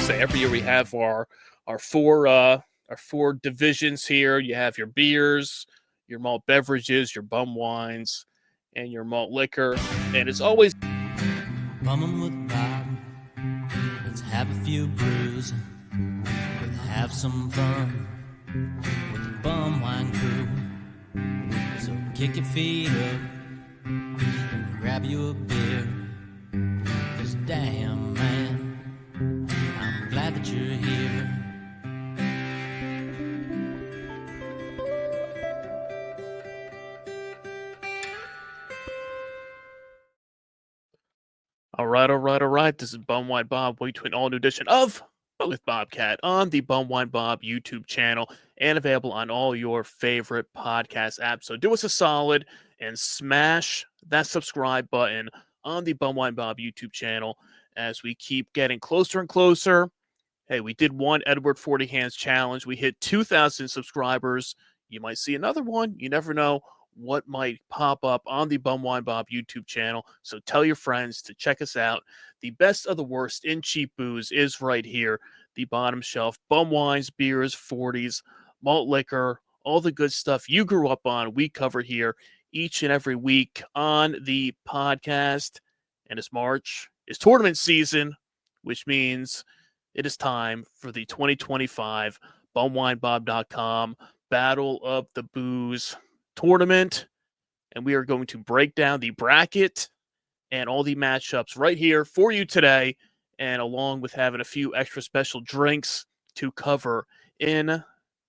say every year we have our four divisions here. You have your beers, your malt beverages, your bum wines, and your malt liquor. And it's always Bumming with Bob. Let's have a few brews. Let's have some fun with the bum wine crew. So kick your feet up and grab you a beer. 'Cause damn, man, I'm glad that you're here. all right. This is Bum Wine Bob. Wait to an all new edition of with Bobcat on the Bum Wine Bob YouTube channel and available on all your favorite podcast apps. So do us a solid and smash that subscribe button on the Bum Wine Bob YouTube channel as we keep getting closer and closer. Hey, we did one Edward 40 Hands challenge. We hit 2,000 subscribers. You might see another one. You never know what might pop up on the Bum Wine Bob YouTube channel. So tell your friends to check us out. The best of the worst in cheap booze is right here. The bottom shelf. Bum wines, beers, 40s, malt liquor, all the good stuff you grew up on. We cover here each and every week on the podcast. And it's March. It's tournament season, which means it is time for the 2025 BumWineBob.com Battle of the Booze tournament, and we are going to break down the bracket and all the matchups right here for you today, and along with having a few extra special drinks to cover in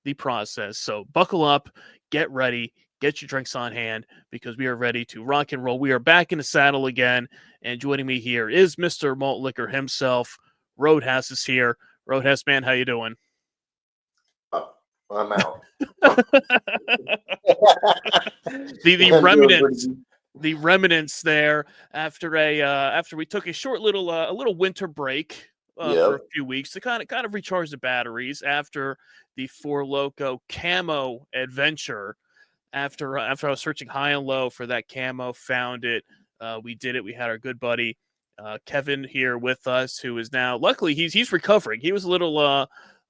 the process. So buckle up, get ready, get your drinks on hand, because we are ready to rock and roll. We are back in the saddle again, and joining me here is Mr. Malt Liquor himself. Roadhouse is here. Roadhouse, man, how you doing? I'm out. the remnants there after we took a short little winter break for a few weeks to kind of recharge the batteries after the Four Loko camo adventure. After I was searching high and low for that camo, found it. We did it. We had our good buddy Kevin here with us, who is now luckily he's recovering. He was a little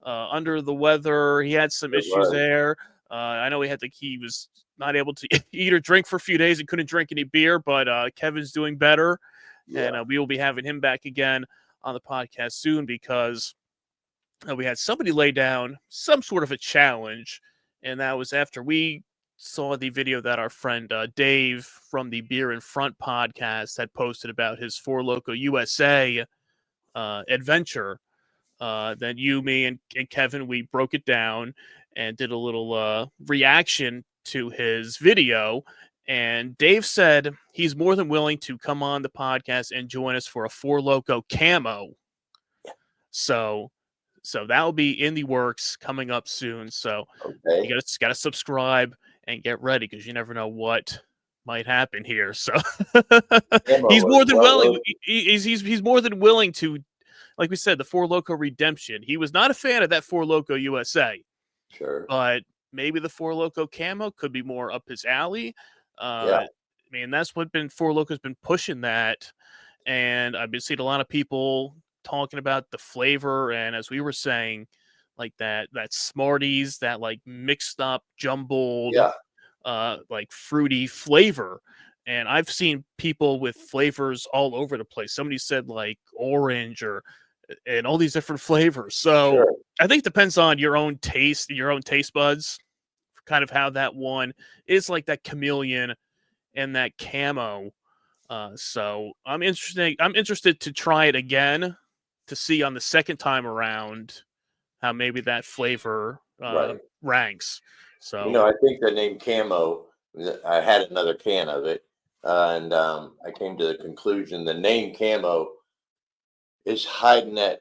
under the weather. He had some issues there. I know he was not able to eat or drink for a few days and couldn't drink any beer, but Kevin's doing better. Yeah. And we will be having him back again on the podcast soon, because we had somebody lay down some sort of a challenge, and that was after we saw the video that our friend Dave from the Beer in Front podcast had posted about his Four Loko USA adventure. Then you, me, and Kevin, we broke it down and did a little reaction to his video. And Dave said he's more than willing to come on the podcast and join us for a Four Loko camo. So that will be in the works coming up soon. So you got to subscribe and get ready, because you never know what might happen here. So he's more than willing. He's more than willing to. Like we said, the Four Loko redemption. He was not a fan of that Four Loko USA. Sure. But maybe the Four Loko camo could be more up his alley. I mean, that's what Four Loko's been pushing that. And I've been seeing a lot of people talking about the flavor. And as we were saying, like that Smarties, that like mixed up, jumbled, like fruity flavor. And I've seen people with flavors all over the place. Somebody said like orange and all these different flavors. So I think it depends on your own taste, your own taste buds, kind of how that one is, like that chameleon and that camo. So I'm interested to try it again to see on the second time around how maybe that flavor ranks. So I think the name camo, I had another can of it, and I came to the conclusion the name camo is hiding that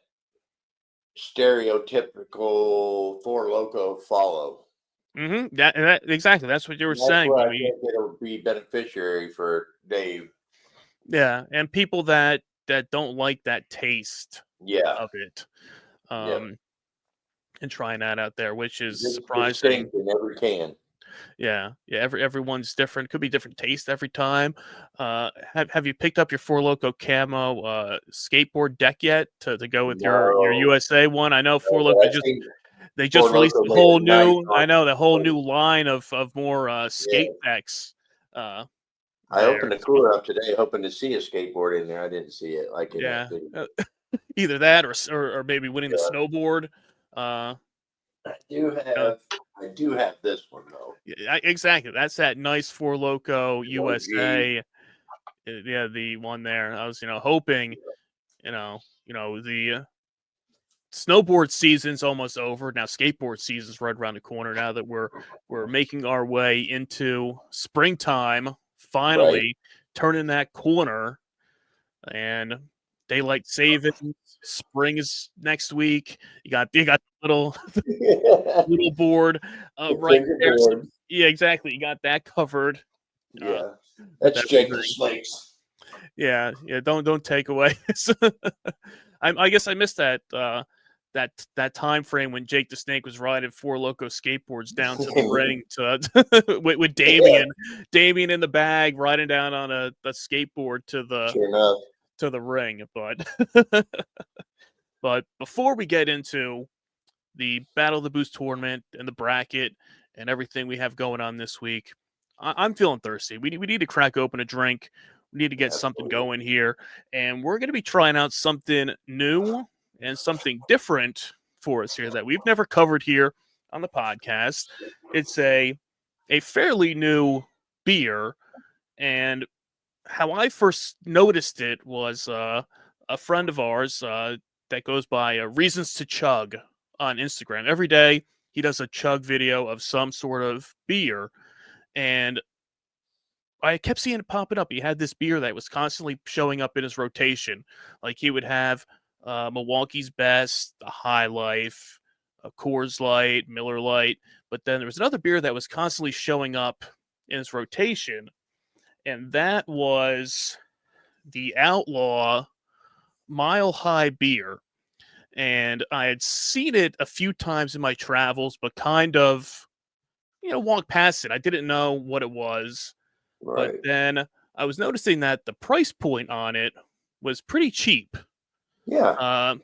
stereotypical Four Loko follow. Mm-hmm. That exactly. That's what you were saying. Where I think it'll be beneficiary for Dave. Yeah, and people that don't like that taste of it. And trying that out there, which is surprising. In every can. Yeah, yeah. Everyone's different. Could be different taste every time. Have you picked up your Four Loco camo skateboard deck yet to go with your No, USA one? I know Four but Loco I think they just Ford released Loco a made whole a nice new. I on. know the whole new line of more Yeah, skate decks. Uh, I there. opened the So, cooler up today, hoping to see a skateboard in there. I didn't see it, like in that yeah. video. Either that or maybe winning the Yeah, snowboard. Uh, I do uh, have, I do have this one though. yeah, exactly. That's that nice Four Loco The OG. USA. Yeah, the one there. I was hoping the snowboard season's almost over. Now skateboard season's right around the corner. Now that we're making our way into springtime, Right. finally turning that corner, and daylight savings. Spring is next week. You got the The little board right there. So fingerboard. yeah, exactly. You got that covered uh, Yeah, with that's Jake the everything. Snakes. Yeah, yeah. Don't take away. I guess I missed that time frame when Jake the Snake was riding Four Loco skateboards down to the ring to with Yeah, Damien in the bag riding down on a skateboard sure enough. to the ring. But but before we get into the Battle of the Boost tournament and the bracket and everything we have going on this week, I'm feeling thirsty. We need to crack open a drink. We need to get something Absolutely. going here, and we're going to be trying out something new and something different for us here that we've never covered here on the podcast. It's a fairly new beer, and how I first noticed it was a friend of ours that goes by Reasons to Chug on Instagram. Every day he does a chug video of some sort of beer, and I kept seeing it popping up. He had this beer that was constantly showing up in his rotation. Like he would have Milwaukee's Best, the High Life, a Coors Light, Miller Light, but then there was another beer that was constantly showing up in his rotation, and that was the Outlaw Mile High beer. And I had seen it a few times in my travels, but kind of, walked past it. I didn't know what it was. But Right. then I was noticing that the price point on it was pretty cheap. Yeah. Uh,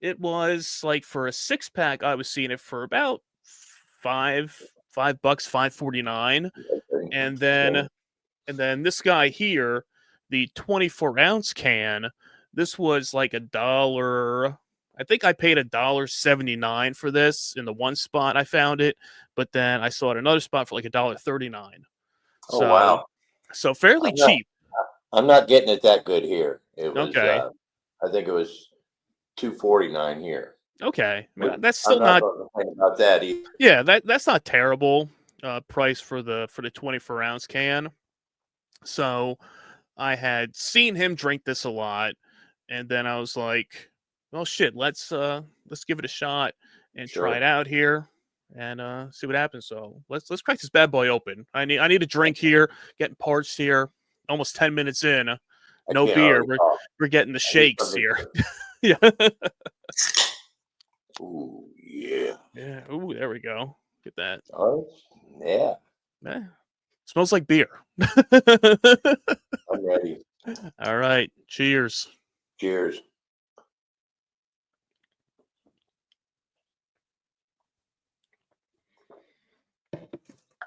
it was like for a 6 pack, I was seeing it for about $5, $5.49. Okay. And Okay. then this guy here, the 24-ounce can, this was like $1. I think I paid $1.79 for this in the one spot I found it, but then I saw it another spot for like $1.39. Oh So wow. so fairly I'm not. cheap. I'm not getting it that good here. It was. Okay. I think it was 249 here. Okay. I Which mean, that's I'm still not not going to complain about that either. yeah, that's not terrible price for the 24-ounce can. So I had seen him drink this a lot, and then I was like, well shit, let's give it a shot and try it Sure. out here and see what happens. So let's crack this bad boy open. I need a drink here, getting parched here. Almost 10 minutes in, I no can't beer. hardly talk. We're getting the I need shakes something here. to. Yeah. Ooh yeah. Yeah. Ooh, there we go. Get that. Oh yeah. Eh, smells like beer. I'm ready. All right. Cheers. Cheers.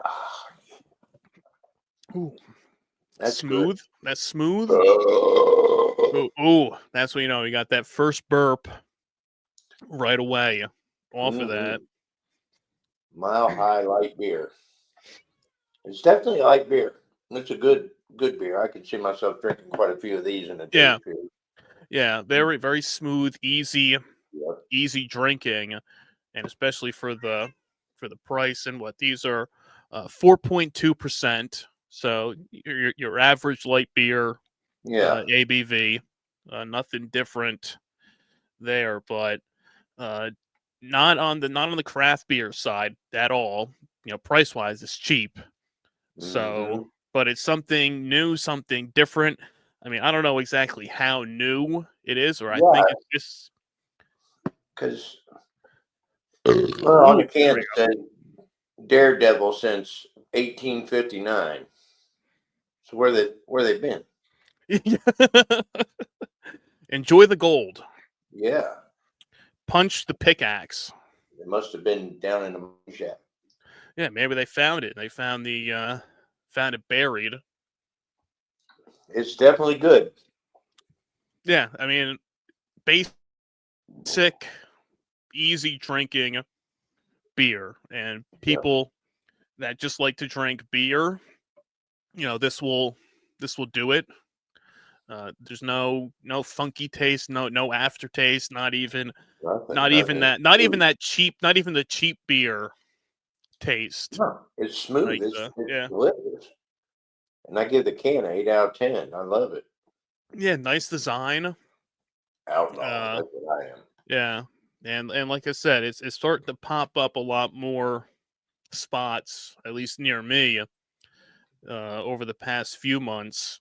Ah, Ooh, that's good. smooth. That's smooth. Oh, Ooh, that's what you got that first burp right away off of that. Mile High light beer. It's definitely a light beer. It's a good beer. I could see myself drinking quite a few of these in a Yeah. day's period. Yeah. Very, very smooth, Yep. easy drinking. And especially for the price and what these are 4.2%. So your average light beer Yeah. ABV, nothing different there, but uh, not on the craft beer side at all. Price wise, it's cheap. So, Hmm. but it's something new, something different. I mean, I don't know exactly how new it is, or I think Yeah, it's just. because well, on Ooh, the there can we it said Daredevil since 1859. So where they been? Enjoy the gold. Yeah, Punch the pickaxe. they must have been down in the mine shaft. Yeah, maybe they found it. They found it buried. It's definitely good. Yeah, I mean, basic, easy drinking beer, and Yeah, people that just like to drink beer, this will do it. There's no funky taste, no aftertaste, not even nothing. Smooth. not even the cheap beer taste. No, it's smooth. Like It's yeah, delicious. And I give the can an 8 out of 10. I love it. yeah, nice design. Outlaw. Uh, That's what I am. yeah, and like I said, it's starting to pop up a lot more spots, at least near me, over the past few months.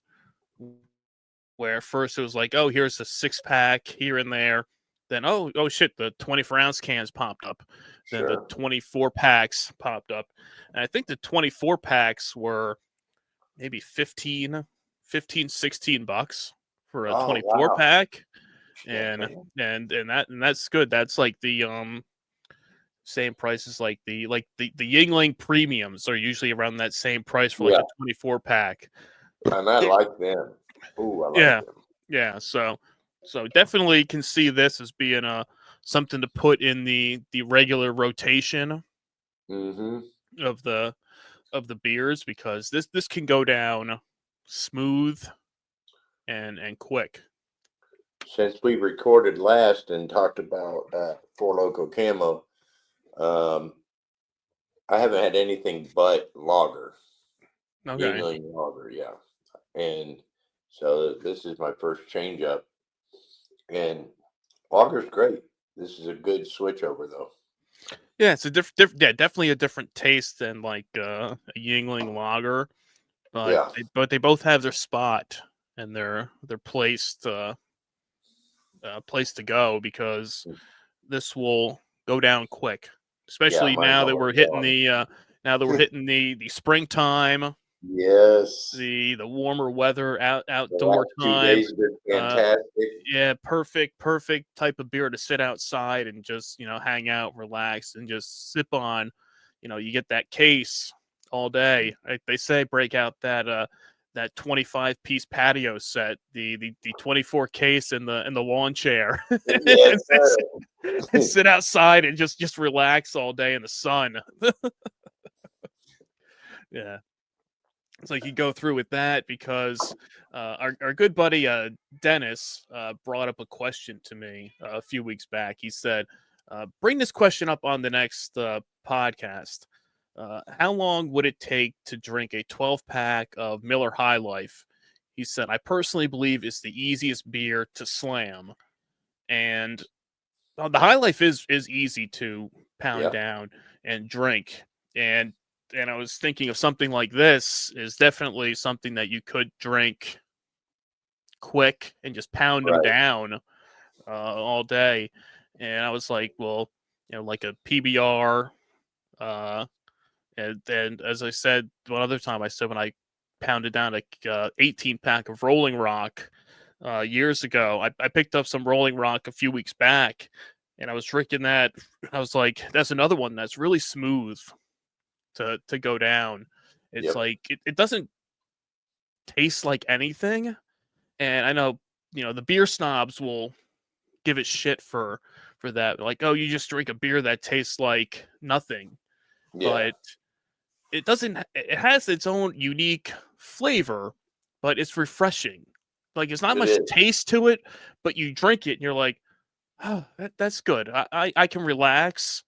Where first it was like, oh, here's a 6-pack here and there. Then oh shit, the 24-ounce cans popped up. Then the Sure. 24 packs popped up. And I think the 24 packs were maybe 16 bucks for a Oh 24 wow. pack. Shit, And man. that's good. That's like the same price as like the Yingling premiums are usually around that same price for like Yeah, a 24 pack. and I like them. Ooh, I like Yeah. them. Yeah, so definitely can see this as being something to put in the regular rotation Mm-hmm. of the beers, because this can go down smooth and quick. Since we recorded last and talked about Four Loco Camo, um, I haven't had anything but lager, Okay. Yingling lager, yeah. And so this is my first change up, and lager's great. This is a good switch over, though. Yeah, it's a yeah, definitely a different taste than like a Yingling lager, but Yeah, they both have their spot and their place to go, because this will go down quick, yeah, especially mine's almost gone. now that we're hitting the springtime, Yes, the warmer weather, the outdoor last two time. days have been Uh, fantastic. yeah, perfect type of beer to sit outside and just hang out, relax, and just sip on. You get that case all day. They say break out that 25-piece patio set, the 24 case in the lawn chair, Yes, and, sir. sit outside and just relax all day in the sun. Yeah. It's like you go through with that, because our good buddy Dennis brought up a question to me a few weeks back. He said, "Bring this question up on the next podcast. How long would it take to drink a 12-pack of Miller High Life?" He said, "I personally believe it's the easiest beer to slam, and the High Life is easy to pound Yeah, down and drink, and I was thinking of something like this is definitely something that you could drink quick and just pound them right. down all day." And I was like, well, like a PBR, uh, and as I said one other time, I said when I pounded down a 18 pack of Rolling Rock years ago, I picked up some Rolling Rock a few weeks back, and I was drinking that. I was like, that's another one that's really smooth to go down. It's Yep. like it doesn't taste like anything. And I know, the beer snobs will give it shit for that. Like, oh, you just drink a beer that tastes like nothing. Yeah, But it doesn't it has its own unique flavor, but it's refreshing. Like, it's not it much is. taste to it, but you drink it and you're like, oh, that's good. I can relax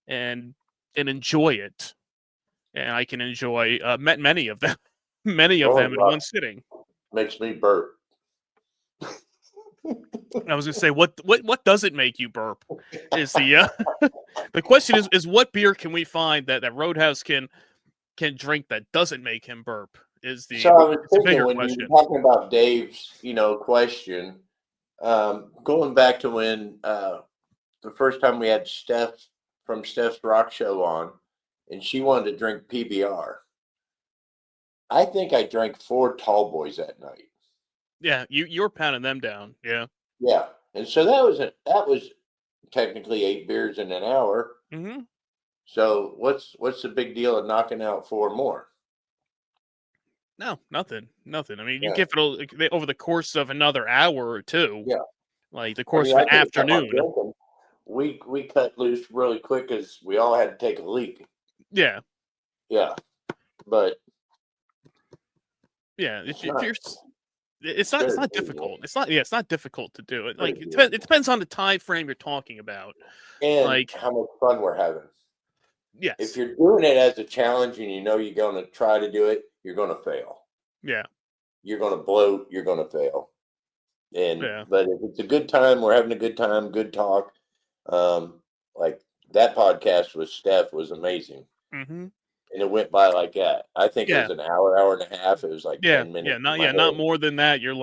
and enjoy it. And I can enjoy many of them, many of Rolling them in Rock one sitting. makes me burp. I was gonna say, what doesn't make you burp is the question is what beer can we find that Roadhouse can drink that doesn't make him burp is So I was the thinking bigger when you were question. talking about Dave's, question, going back to when the first time we had Steph from Steph's Rock Show on, and she wanted to drink PBR. I think I drank 4 tall boys that night. Yeah, you're pounding them down. Yeah. Yeah, and so that was technically 8 beers in an hour. Mm-hmm. So what's the big deal of knocking out 4 more? No, nothing. I mean, you Yeah, give it over the course of another hour or two, yeah. like the I course mean, of I an could have kept on afternoon. drinking. We cut loose really quick because we all had to take a leak. Yeah. Yeah, but Yeah. it's If not you're, it's not very doable. difficult. It's not. Yeah, it's not difficult to do it. Like Very it doable. depends on the time frame you're talking about. And Like how much fun we're having. If yes. you're doing it as a challenge and you know you're going to try to do it, you're going to fail. Yeah. You're going to bloat. You're going to fail. And Yeah. but if it's a good time, we're having a good time, good talk. Like that podcast with Steph was amazing, Mm-hmm. and it went by like that. I think it Yeah. was an hour, hour and a half. It was like Yeah. 10 minutes in my Yeah. Not head. more than that. You're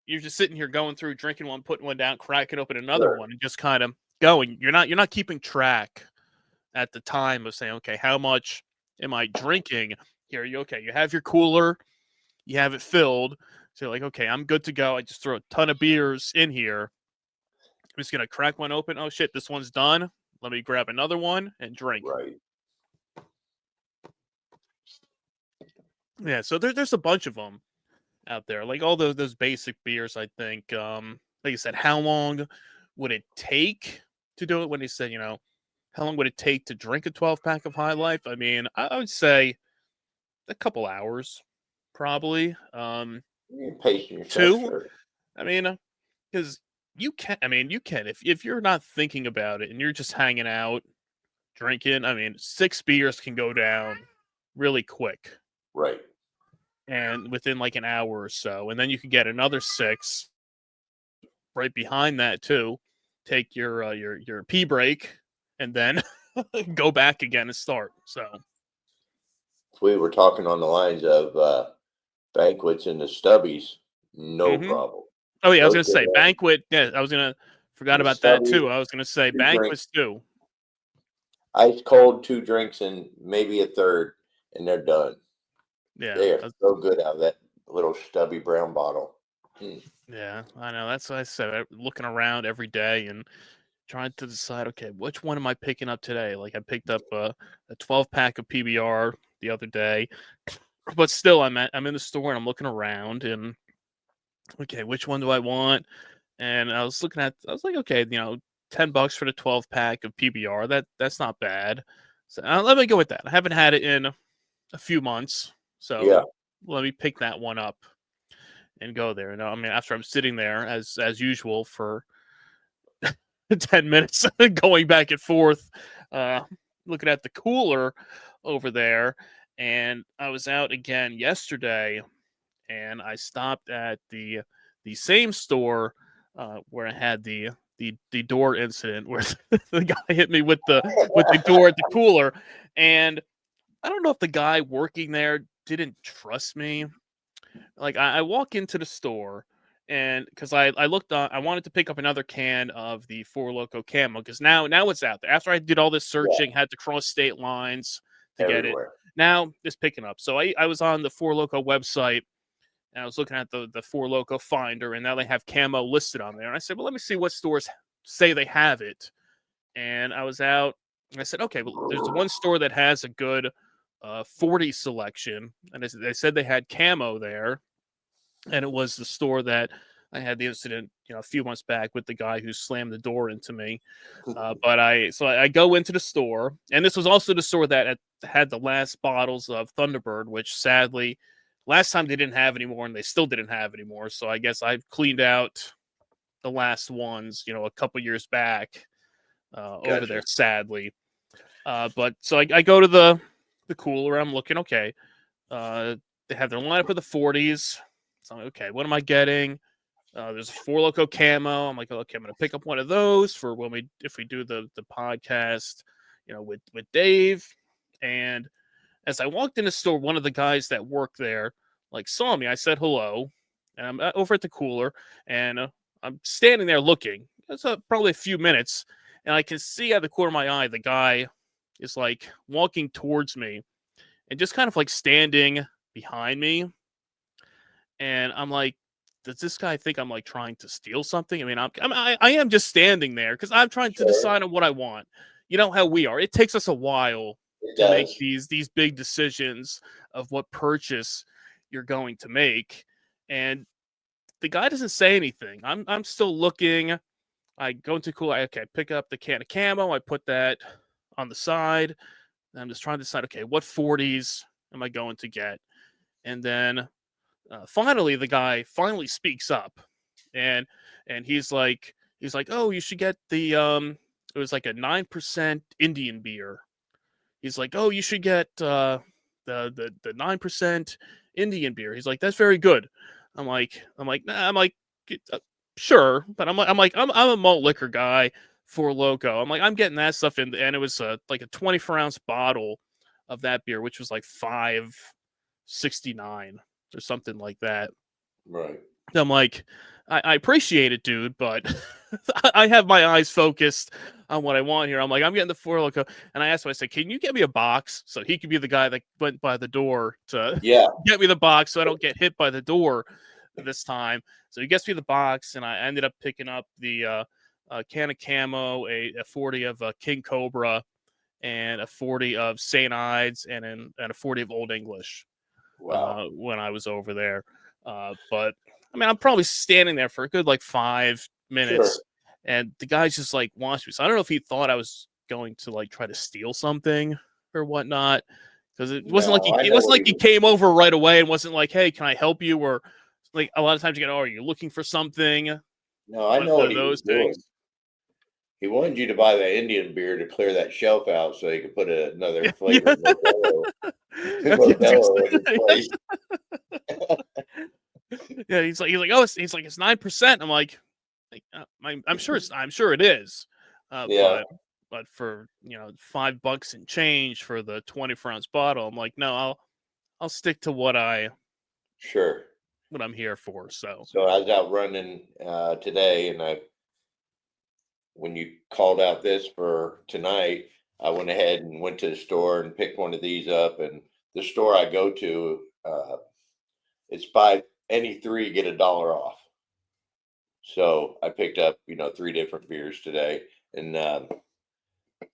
just sitting here going through, drinking one, putting one down, cracking open another Sure. one, and just kind of going. You're not keeping track at the time of saying, okay, how much am I drinking? Here, you okay? You have your cooler, you have it filled. So you're like, okay, I'm good to go. I just throw a ton of beers in here. I'm just gonna crack one open. Oh shit, this one's done. Let me grab another one and drink. Right. Yeah, so there's a bunch of them out there, like all those basic beers. I think, like you said, how long would it take to do it? When he said, how long would it take to drink a 12 pack of High Life? I mean, I would say a couple hours, probably. You're pacing yourself, Two. sure. I mean, because you can. I mean, you can if you're not thinking about it and you're just hanging out, drinking. I mean, 6 beers can go down really quick, Right. and within like an hour or so, and then you can get another 6 right behind that too. Take your pee break, and then go back again and start. So We were talking on the lines of banquets and the stubbies. No hmm problem. oh yeah, I was Those gonna go say down. banquet. Yeah, I was gonna forgot The about that stubbies, too. I was gonna say 2 drinks, banquets too. ice cold, 2 drinks, and maybe a third, and they're done. Yeah, They are so good out of that little stubby brown bottle. Mm. yeah, I know. That's what I said. Looking around every day and trying to decide, okay, which one am I picking up today? Like I picked up a 12 pack of PBR the other day, but still, I'm in the store and I'm looking around and okay, which one do I want? And I was looking at, I was like, okay, $10 for the 12 pack of PBR. That's not bad. So let me go with that. I haven't had it in a few months, Yeah, so let me pick that one up and go there. And I mean, after I'm sitting there as usual for 10 minutes, going back and forth, uh, looking at the cooler over there, and I was out again yesterday, and I stopped at the same store where I had the door incident where the guy hit me with the door at the cooler, and I don't know if the guy working there didn't trust me. Like I walk into the store and because I looked on, I wanted to pick up another can of the Four Loco Camo because now it's out there. After I did all this yeah, searching, had to cross state lines to get it. everywhere. Now it's picking up. So I was on the Four Loco website and I was looking at the Four Loco Finder, and now they have camo listed on there. And I said, well, let me see what stores say they have it. And I was out, and I said, okay, well, there's one store that has a good 40 selection, and they said they had camo there, and it was the store that I had the incident, a few months back with the guy who slammed the door into me. But I go into the store, and this was also the store that had the last bottles of Thunderbird, which sadly, last time they didn't have anymore, and they still didn't have anymore. So I guess I've cleaned out the last ones, a couple years back over there, Gotcha. sadly. But so I go to the cooler. I'm looking okay. Uh, they have their lineup of the 40s. So I'm like, okay, what am I getting? There's a Four Loco Camo. I'm like, okay, I'm gonna pick up one of those for if we do the podcast, with Dave. And as I walked in the store, one of the guys that worked there like saw me. I said hello, and I'm over at the cooler, and I'm standing there looking. It's probably a few minutes, and I can see out of the corner of my eye the guy is like walking towards me and just kind of like standing behind me. And I'm like, does this guy think I'm like trying to steal something? I mean, I am just standing there because I'm trying to Sure. decide on what I want. You know how we are. It takes us a while It to make does. these big decisions of what purchase you're going to make. And the guy doesn't say anything. I'm still looking. I go into cool. Okay, pick up the can of camo. I put that on the side. And I'm just trying to decide. Okay, what 40s am I going to get? And then finally, the guy finally speaks up, and he's like, oh, you should get the It was like a 9% Indian beer. He's like, oh, you should get the 9% Indian beer. He's like, that's very good. Nah, sure, but I'm a malt liquor guy for Loco. I'm like, I'm getting that stuff in, and it was like a 24-ounce bottle of that beer, which was like $5.69 or something like that. Right. I'm like, I appreciate it, dude, but I have my eyes focused on what I want here. I'm like, I'm getting the Four Loco, and I asked him, I said, can you get me a box so he could be the guy that went by the door to Yeah. get me the box so I don't get hit by the door this time. So he gets me the box, and I ended up picking up the can of camo, a 40 of King Cobra, and a 40 of St. Ides, and a 40 of Old English. Wow. When I was over there. But I mean, I'm probably standing there for a good like 5 minutes, Sure. and the guy just like wants me. So I don't know if he thought I was going to like try to steal something or whatnot, because it wasn't like No, I it know wasn't what like he he was. came over right away and wasn't like, hey, can I help you? Or like a lot of times you get, oh, are you looking for something? No, I know One what of he was those things. doing. He wanted you to buy that Indian beer to clear that shelf out so he could put another Yeah. flavored Modelo, That's what I was Modelo in gonna his say. place. Yeah, it's 9%. I'm like I'm sure it is, Yeah. but for $5 and change for the 24-ounce bottle, I'm like, no, I'll stick to what Sure. I'm here for. So So I was out running today, and when you called out this for tonight, I went ahead and went to the store and picked one of these up. And the store I go to, it's buy any three get $1 off. So I picked up, 3 different beers today, and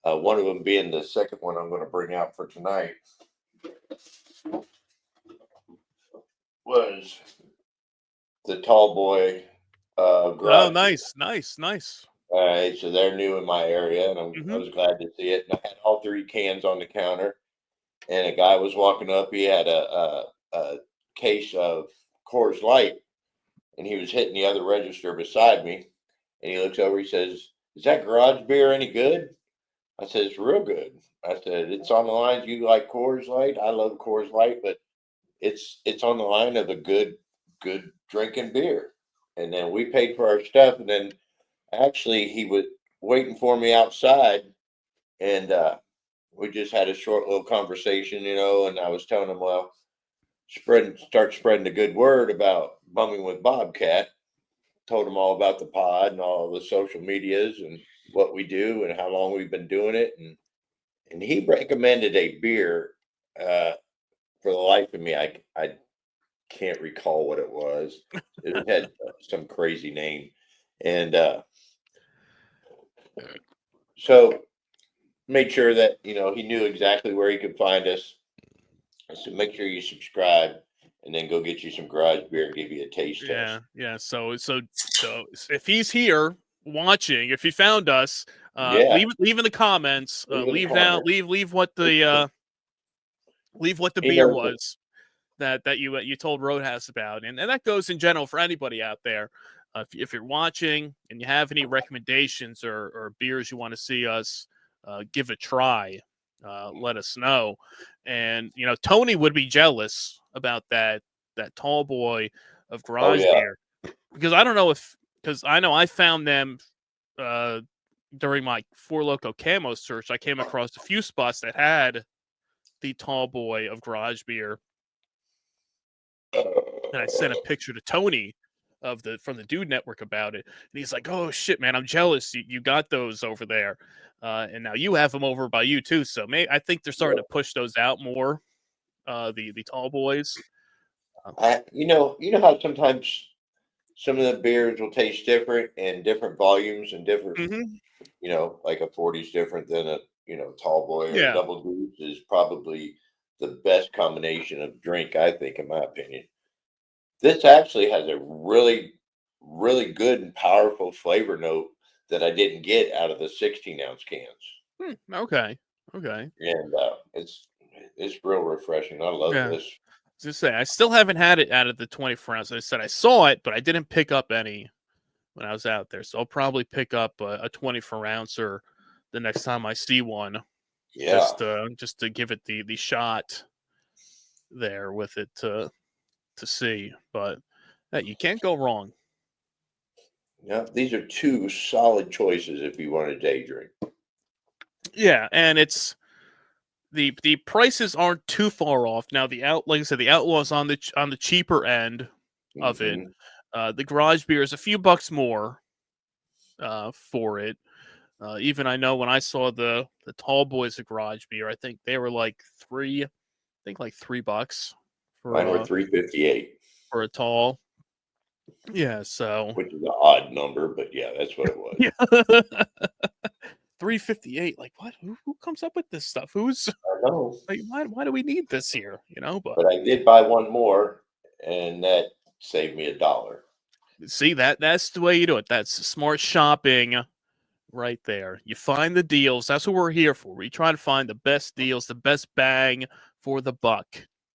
one of them being the second one I'm going to bring out for tonight was the Tall Boy oh, Garage Beer. nice. All right, so they're new in my area, and I Hmm. was glad to see it. And I had all 3 cans on the counter, and a guy was walking up. He had a case of Coors Light, and he was hitting the other register beside me. And he looks over. He says, "Is that garage beer any good?" I said, "It's real good." I said, "It's on the lines. You like Coors Light? I love Coors Light, but it's on the line of a good drinking beer." And then we paid for our stuff, and then actually he was waiting for me outside, and we just had a short little conversation, and I was telling him, well, start spreading the good word about bumming with Bobcat. Told him all about the pod and all the social medias and what we do and how long we've been doing it, and he recommended a beer. For the life of me, I can't recall what it was. It had some crazy name, and so made sure that he knew exactly where he could find us. So make sure you subscribe, and then go get you some garage beer and give you a taste test. Yeah. So if he's here watching, if he found us, Yeah, leave in the comments. leave in the comments. Leave what the He beer knows it. was that you told Roadhouse about, and that goes in general for anybody out there. If you're watching and you have any recommendations or beers you want to see us give a try, let us know. And Tony would be jealous about that tall boy of Oh garage yeah. beer, because I don't know if because I know I found them uh, during my Four Loco camo search. I came across a few spots that had the tall boy of garage beer, and I sent a picture to Tony from the Dude Network about it, and he's like, "Oh shit, man, I'm jealous. You got those over there, and now you have them over by you too." So I think they're starting to push those out more. The tall boys. You know how sometimes some of the beers will taste different and different volumes and different, Hmm. like a 40 is different than a, tall boy or a Yeah. double goose is probably the best combination of drink, I think, in my opinion. This actually has a really, really good and powerful flavor note that I didn't get out of the 16-ounce cans. Okay. Okay. And it's real refreshing. I love Yeah. this. Just say I still haven't had it out of the 24 ounce. I said I saw it, but I didn't pick up any when I was out there. So I'll probably pick up a 24 ouncer the next time I see one, Yeah. just to give it the shot there with it to see. But you can't go wrong. Yeah. These are two solid choices if you want a day drink. Yeah, and it's the prices aren't too far off. Now like I said, the Outlaw's on the cheaper end of it. Hmm. The garage beer is a few bucks more for it. Even I know when I saw the tall boys of garage beer, I think they were like like $3 Mine were 358, for a tall. Yeah, so which is an odd number, but yeah, that's what it was. yeah. 358. Like what? Who comes up with this stuff? Who's I know. like why do we need this here? But But I did buy one more, and that saved me $1. see that's the way you do it. That's smart shopping right there. You find the deals. That's what we're here for. We try to find the best deals, the best bang for the buck.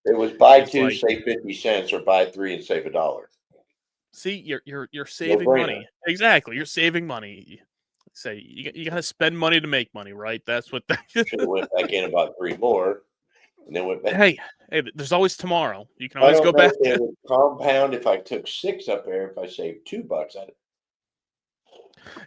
It was buy It's two, like, save 50 cents, or buy three and save $1. see, you're No saving brainer. money. Exactly, you're saving money. Say you got to spend money to make money, right? That's what. Should have went back in and bought three more, and then went back. Hey, there's always tomorrow. You can I always don't go know back. if they would compound if I took six up there. If I saved $2,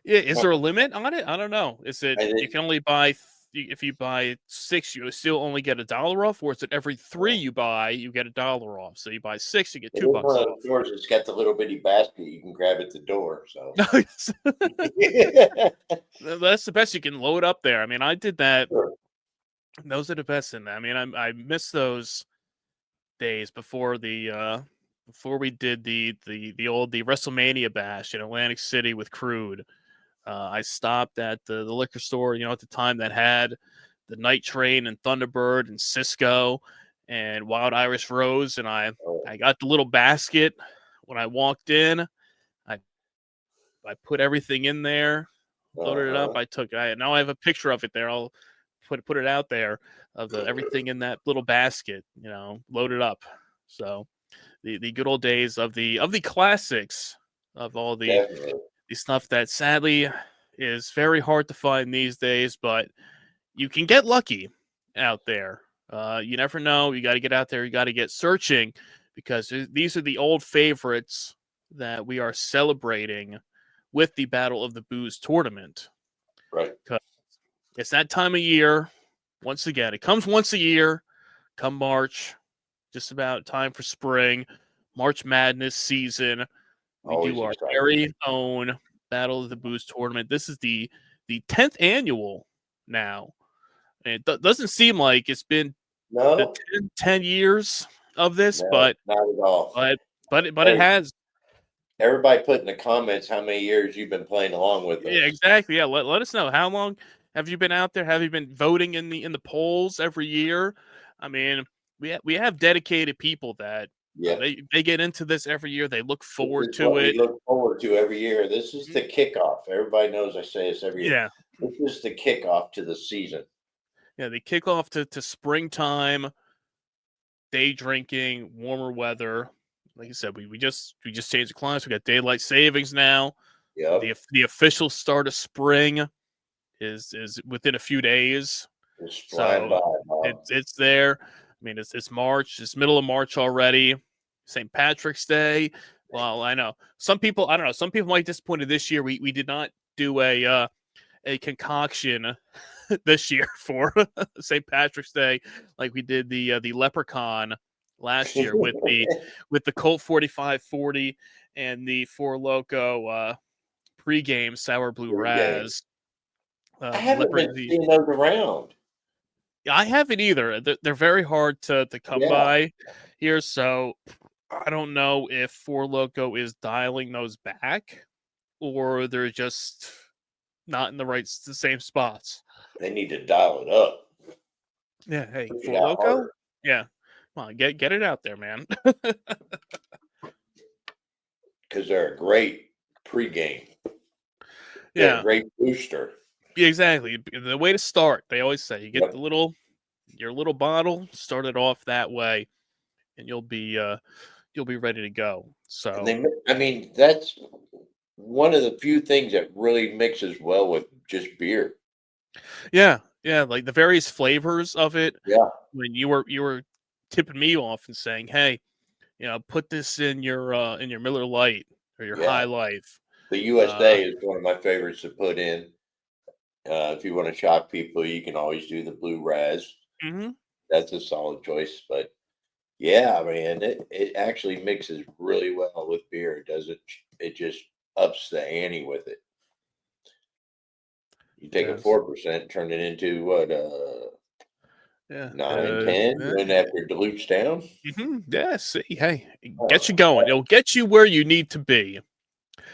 Yeah, is there a limit on it? I don't know. Is it I you did. can only buy if you buy 6, you still only get $1 off, or is it every 3 you buy, you get $1 off? So you buy 6, you get It is one $2 of off. those stores that's got the little bitty basket you can grab at the door. So That's the best you can load up there. I mean, I did that. sure. Those are the best in that. I mean, I miss those days before we did the WrestleMania bash in Atlantic City with Crude. I stopped at the liquor store, at the time that had the Night Train and Thunderbird and Cisco and Wild Irish Rose, and Oh, I got the little basket when I walked in. I put everything in there, loaded it up. uh-huh. Now I have a picture of it there. I'll put it out there of the everything in that little basket, loaded up. So the good old days of the classics of all Definitely. the stuff that sadly is very hard to find these days, but you can get lucky out there. You never know. You got to get out there. You got to get searching because these are the old favorites that we are celebrating with the Battle of the Booze tournament. Right. 'Cause it's that time of year. Once again, it comes once a year, come March, just about time for spring, March Madness season. We do Always our exciting. very own Battle of the Booze tournament. This is the 10th annual now. And it doesn't seem like it's been the No, 10 years of this, no, not at all. but it Hey, has. everybody put in the comments how many years you've been playing along with Yeah, us. exactly. Yeah, let us know how long have you been out there? Have you been voting in the polls every year? I mean, we have dedicated people that Yeah. they get into this every year. They look This forward is to what we it. look forward to every year. This is Mhm. the kickoff. Everybody knows I say this every year. Yeah, This is the kickoff to the season. yeah. They kick off to springtime, day drinking, warmer weather. Like I said, we just changed the climate. We got daylight savings now. Yep. The official start of spring is within a few days. It's flying So by, Bob. it's there. I mean, it's March. It's middle of March already. St. Patrick's Day. Well, I know some people. I don't know. Some people might be disappointed this year. We did not do a concoction this year for St. Patrick's Day like we did the Leprechaun last year with the Colt 4540 and the Four Loko pregame sour blue raz. I haven't been seeing those around. I haven't either. They're very hard to come by here, so I don't know if Four Loko is dialing those back or they're just not in the same spots. They need to dial it up. Yeah, hey, Four Loko? Yeah. Come on, get it out there, man. Because they're a great pregame. Yeah. They're a great booster. Yeah, exactly. The way to start, they always say, you get your little bottle, start it off that way, and you'll be ready to go. So that's one of the few things that really mixes well with just beer. Yeah, like the various flavors of it. Yeah. When you were tipping me off and saying, "Hey, put this in your Miller Lite or your High Life." The USA is one of my favorites to put in. If you want to shock people, you can always do the blue raz. Mm-hmm. That's a solid choice. But yeah, man, it actually mixes really well with beer. It just ups the ante with it. You take a 4%, turn it into what 9, 10, and after it dilutes down. Mm-hmm. Yeah, see, hey, get you going. It'll get you where you need to be. Out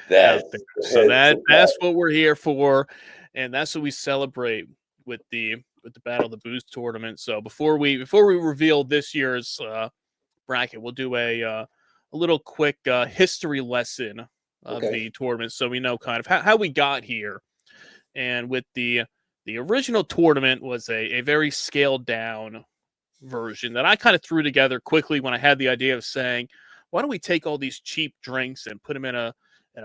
there. So that's what we're here for, and that's what we celebrate with the Battle of the Booze tournament. So before we reveal this year's bracket, we'll do a little quick history lesson of the tournament, so we know kind of how we got here. And with the original tournament was a very scaled down version that I kind of threw together quickly when I had the idea of saying, why don't we take all these cheap drinks and put them in a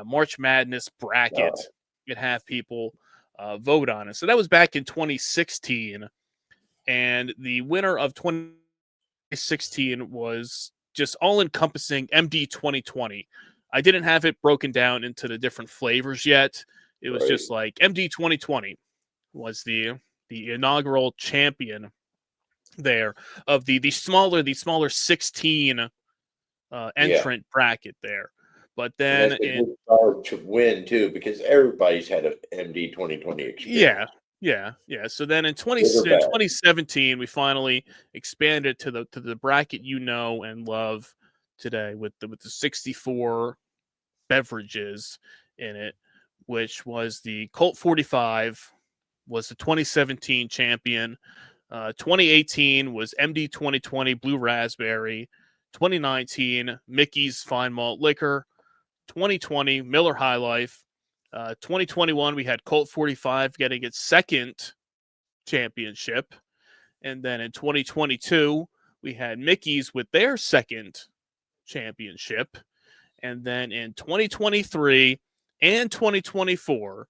March Madness bracket and have people vote on it. So that was back in 2016, and the winner of 2016 was just all-encompassing MD 2020. I didn't have it broken down into the different flavors yet. It was just like MD 2020 was the inaugural champion there of the smaller 16 entrant bracket there. But then to win too, because everybody's had an MD 2020 experience. Yeah. So then in 2017, we finally expanded to the bracket you know and love today with the 64 beverages in it, which was the Colt 45 was the 2017 champion. 2018 was MD 2020 Blue Raspberry. 2019 Mickey's Fine Malt Liquor. 2020 Miller High Life. 2021 we had Colt 45 getting its second championship, and then in 2022 we had Mickey's with their second championship, and then in 2023 and 2024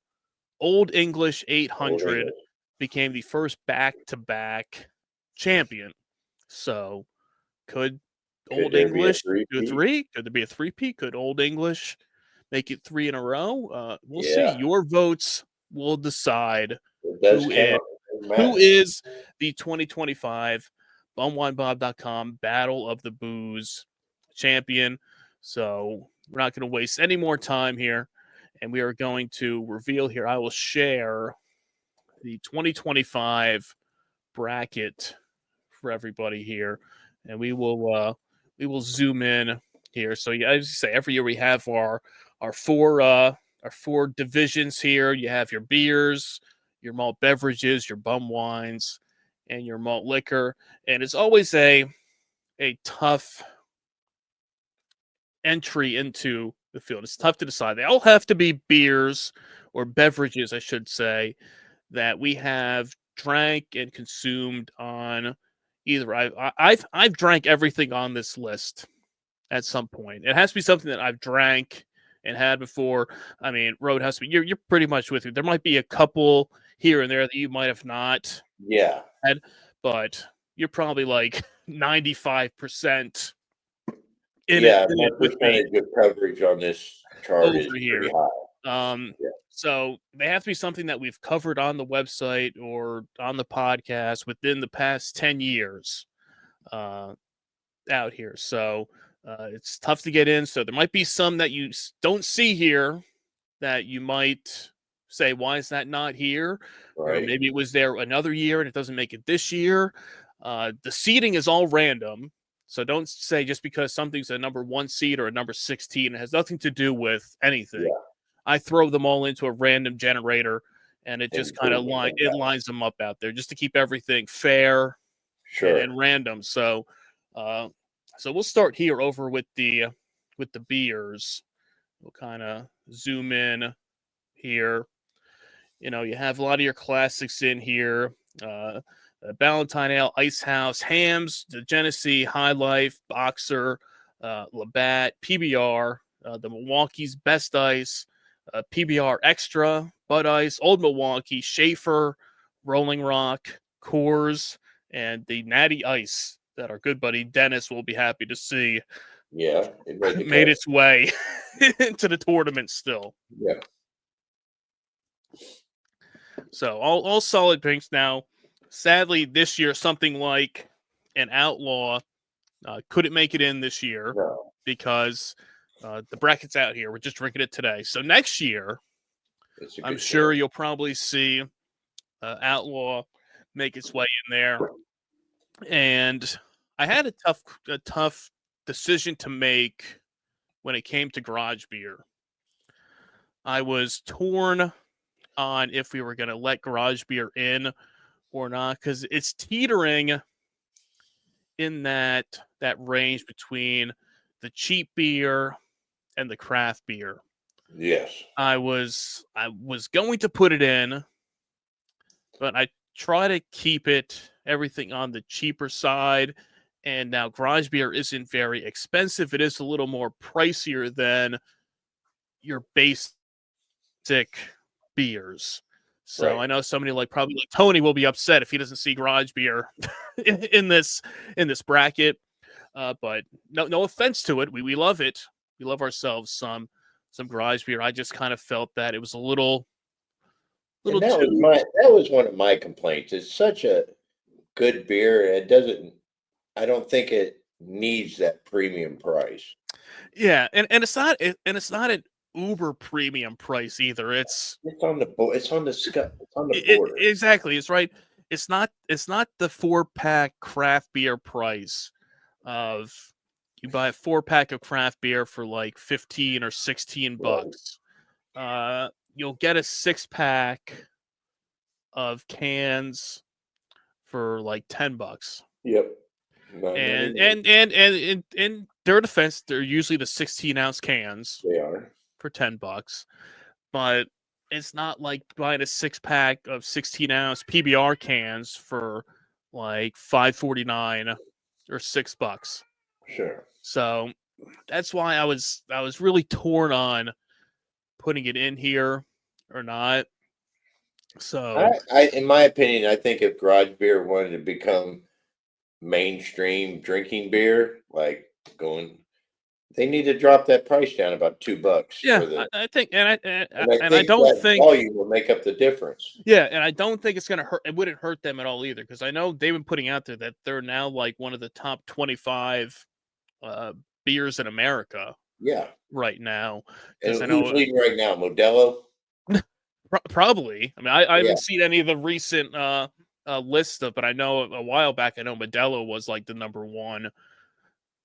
Olde English 800 became the first back-to-back champion. So could Olde English do 3? Could there be a 3-peat? Could Olde English make it 3 in a row? We'll see. Your votes will decide who is the 2025 bumwinebob.com Battle of the Booze champion. So we're not going to waste any more time here, and we are going to reveal here. I will share the 2025 bracket for everybody here, and we will zoom in here. So yeah, as you say, every year we have our four divisions here. You have your beers, your malt beverages, your bum wines, and your malt liquor, and it's always a tough entry into the field. It's tough to decide. They all have to be beers or beverages, I should say, that we have drank and consumed on either. I've drank everything on this list at some point. It has to be something that I've drank and had before. I mean, Roadhouse, you're pretty much with me. There might be a couple here and there that you might have not had, but you're probably like 95% in it with me. Percentage of coverage on this chart is pretty high. So they have to be something that we've covered on the website or on the podcast within the past 10 years out here. So It's tough to get in, so there might be some that you don't see here that you might say, why is that not here? Or Right. maybe it was there another year and it doesn't make it this year. The seeding is all random. So don't say just because something's a number 1 seed or a number 16, it has nothing to do with anything. Yeah. I throw them all into a random generator and it just And kind of boom, it comes out. lines them up out there just to keep everything fair Sure. and random. Uh, so we'll start here over with the beers. We'll kind of zoom in here. You know, you have a lot of your classics in here. Ballantine Ale, Ice House, Hams, the Genesee, High Life, Boxer, Labatt, PBR, the Milwaukee's Best Ice, PBR Extra, Bud Ice, Old Milwaukee, Schaefer, Rolling Rock, Coors, and the Natty Ice that our good buddy Dennis will be happy to see. Yeah, it made the Made cut. its way into the tournament still. Yeah. So all solid drinks now. Sadly, this year something like an Outlaw couldn't make it in this year No, because the bracket's out here. We're just drinking it today. So next year, it's a I'm good sure chance. you'll probably see Outlaw make its way in there. And I had a tough decision to make when it came to garage beer. I was torn on if we were going to let garage beer in or not because it's teetering in that range between the cheap beer and the craft beer. Yes. I was going to put it in, but I try to keep everything on the cheaper side. And now garage beer isn't very expensive. It is a little more pricier than your basic beers. So Right. I know somebody probably like Tony will be upset if he doesn't see garage beer in this bracket. But no offense to it. We love it. We love ourselves some garage beer. I just kind of felt that it was a little And too. that was one of my complaints. It's such a good beer. I don't think it needs that premium price. Yeah, and it's not an uber premium price either. It's on the it's on the it's on the border. Exactly. It's right. It's not the 4-pack craft beer price of you buy a 4-pack of craft beer for like 15 or 16 Right. bucks. You'll get a 6-pack of cans for like 10 bucks. Yep. Not And anymore. in their defense, they're usually the 16-ounce cans They are. for 10 bucks. But it's not like buying a 6-pack of 16-ounce PBR cans for like $5.49 or $6. Sure. So that's why I was really torn on putting it in here or not. So In my opinion, I think if garage beer wanted to become mainstream drinking beer, like going, they need to drop that price down about $2 yeah, for the. I think, and And I I think don't that think, volume will make up the difference. yeah, and I don't think it's gonna hurt. It wouldn't hurt them at all either, because I know they've been putting out there that they're now like one of the top 25 uh, beers in America Yeah. right now. Because And I who's know leading right now? Modelo? probably. I mean, I Yeah. haven't seen any of the recent lists of, but I know a while back, I know Modelo was like the number 1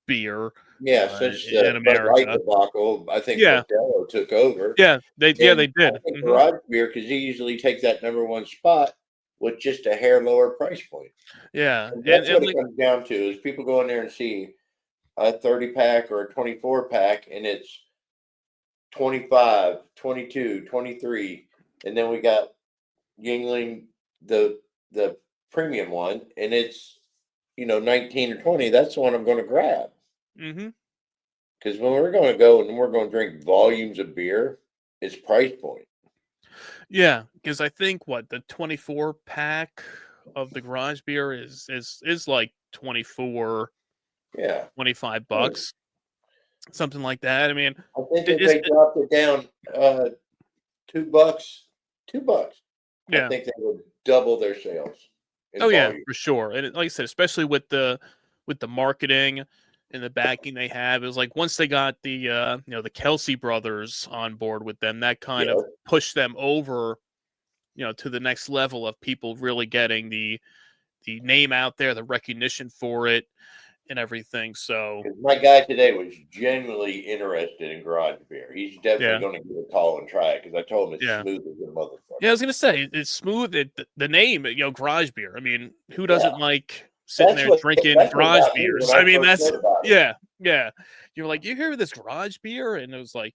beer Yeah. Since in the Bud Light America. debacle, I think Yeah, Modelo took over. they And I did. think garage beer, because you usually take that number 1 spot with just a hair lower price point. Yeah, And that's what and it like comes down to is people go in there and see a 30 pack or a 24 pack, and it's 25, 22, 23. And then we got Yingling, the premium one, and it's 19 or 20. That's the one I'm going to grab. mm-hmm. Because when we're going to go and we're going to drink volumes of beer, it's price point. Yeah, because I think what the 24 pack of the garage beer is like 24, Yeah. 25 Hmm. bucks, something like that. I mean, I think it if is they dropped it down $2, $2, I yeah. think they would double their sales in Oh yeah, volume. for sure. And like I said, especially with the marketing and the backing they have. It was like once they got the the Kelsey brothers on board with them, that kind of pushed them over, to the next level of people really getting the name out there, the recognition for it, and everything. So my guy today was genuinely interested in garage beer. He's definitely going to give it a call and try it because I told him it's smooth as a motherfucker. Yeah, I was gonna say it's smooth. The name, garage beer. I mean, who doesn't like sitting there drinking garage beers? I mean, that's yeah. You're like, you hear this garage beer, and it was like,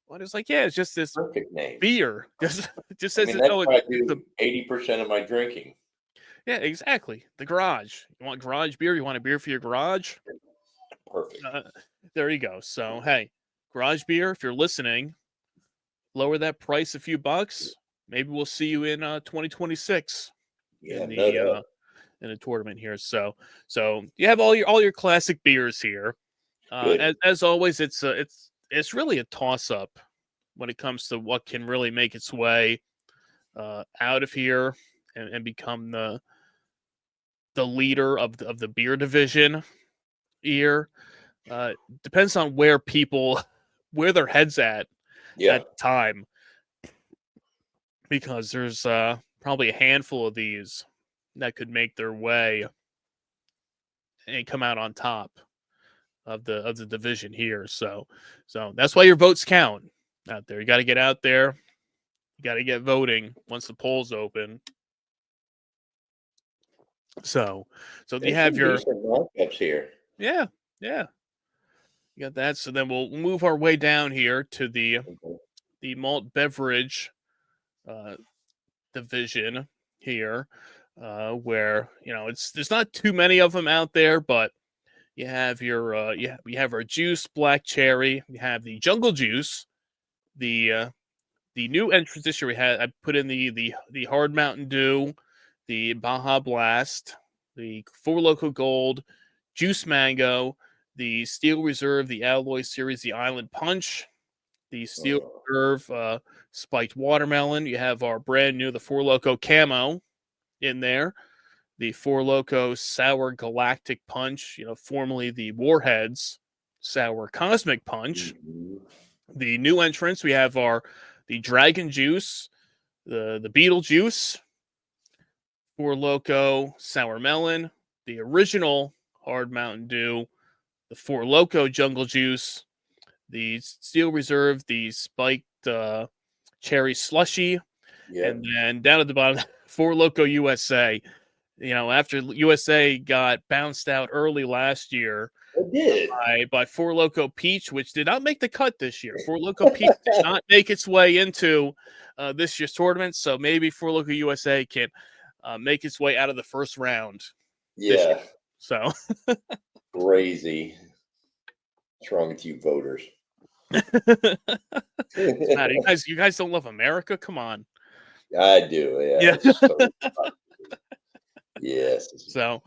what? It's like, yeah, it's just this perfect name beer. Just says that's why I do 80% of my drinking. Yeah, exactly. The garage. You want garage beer? You want a beer for your garage? Perfect. There you go. So hey, garage beer. If you're listening, lower that price a few bucks. Maybe we'll see you in 2026 in the tournament here. So you have all your classic beers here. As always, it's really a toss up when it comes to what can really make its way out of here and become the leader of the beer division here. Depends on where their heads at the time. Because there's probably a handful of these that could make their way and come out on top of the division here. So that's why your votes count out there. You got to get out there. You got to get voting once the polls open. So you have your matchups here. Yeah. You got that. So then we'll move our way down here to the malt beverage division here, where there's not too many of them out there, but you have your we have our juice, black cherry, we have the jungle juice, the new entrance this year I put in the hard Mountain Dew, the Baja Blast, the Four Loko Gold, juice mango, the Steel Reserve, the Alloy Series, the Island Punch, the Steel Reserve spiked watermelon. You have our brand new, the Four Loko Camo in there. The Four Loko Sour Galactic Punch, formerly the Warheads Sour Cosmic Punch. Mm-hmm. The new entrants, we have the Dragon Juice, the Beetlejuice, Four Loko Sour Melon, the original Hard Mountain Dew, the Four Loko Jungle Juice, the Steel Reserve, the spiked cherry slushy, and then down at the bottom, Four Loko USA. After USA got bounced out early last year, by Four Loko Peach, which did not make the cut this year. Four Loko Peach did not make its way into this year's tournament, so maybe Four Loko USA can make its way out of the first round. Yeah. So crazy. What's wrong with you voters? You guys don't love America? Come on. I do. Yeah. Yes. So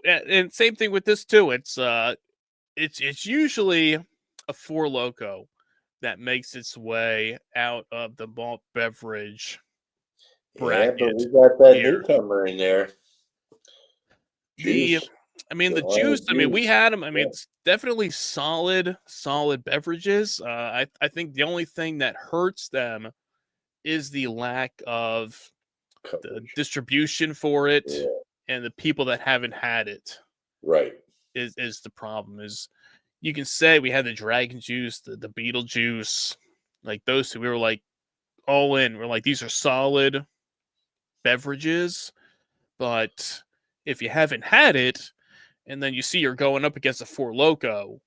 and same thing with this too. It's usually a Four Loko that makes its way out of the malt beverage bracket. Yeah, but we got that newcomer in there. The juice. I mean, we had them. I mean, it's definitely solid beverages. I think the only thing that hurts them is the lack of the distribution for it, and the people that haven't had it. Right. Is the problem. Is you can say we had the Dragon Juice, the Beetlejuice, like those two. We were like all in. We're like, these are solid beverages, but if you haven't had it, and then you see you're going up against a Four Loko,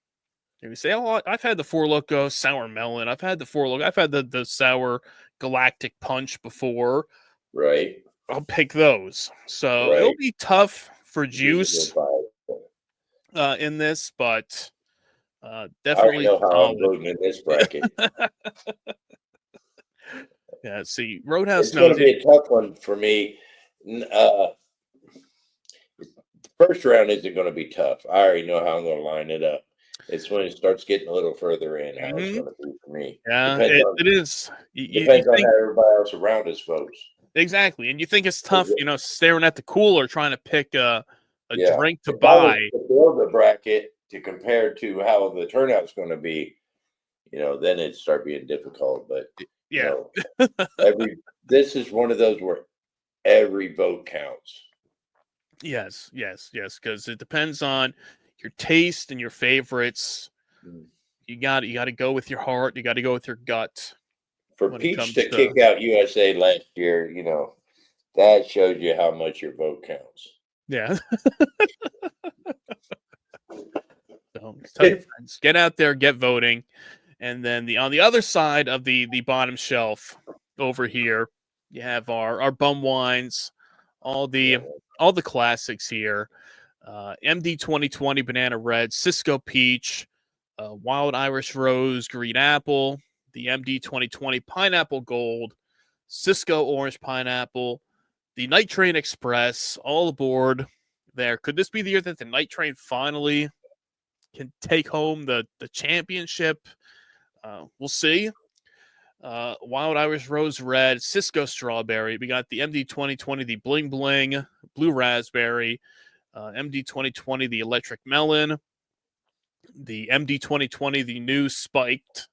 and you say, "Oh, I've had the Four Loko Sour Melon. I've had the Four Loko. I've had the Sour Galactic Punch before." Right. I'll pick those. So it'll be tough for juice in this, but definitely. I already know how I'm voting in this bracket. Yeah. See, Roadhouse. It's going to be a tough one for me. The first round isn't going to be tough. I already know how I'm going to line it up. It's when it starts getting a little further in how it's going to be for me. Yeah, it is. Depends on how everybody else around us votes. Exactly, and you think it's tough, staring at the cooler trying to pick a drink to buy. To build a bracket, to compare to how the turnout's going to be, then it start being difficult. But Yeah. This is one of those where every vote counts. Yes, because it depends on your taste and your favorites. You got to go with your heart. You got to go with your gut. For Peach to kick out USA last year, that shows you how much your vote counts. Yeah. So tell your friends, get out there, get voting, and then on the other side of the bottom shelf over here, you have our bum wines, all the classics here. MD 2020 Banana Red, Cisco Peach, Wild Irish Rose Green Apple, the MD 2020 Pineapple Gold, Cisco Orange Pineapple, the Night Train Express, all aboard there. Could this be the year that the Night Train finally can take home the championship? We'll see. Wild Irish Rose Red, Cisco Strawberry. We got the MD 2020, the Bling Bling, Blue Raspberry, MD 2020, the Electric Melon, the MD 2020, the new spiked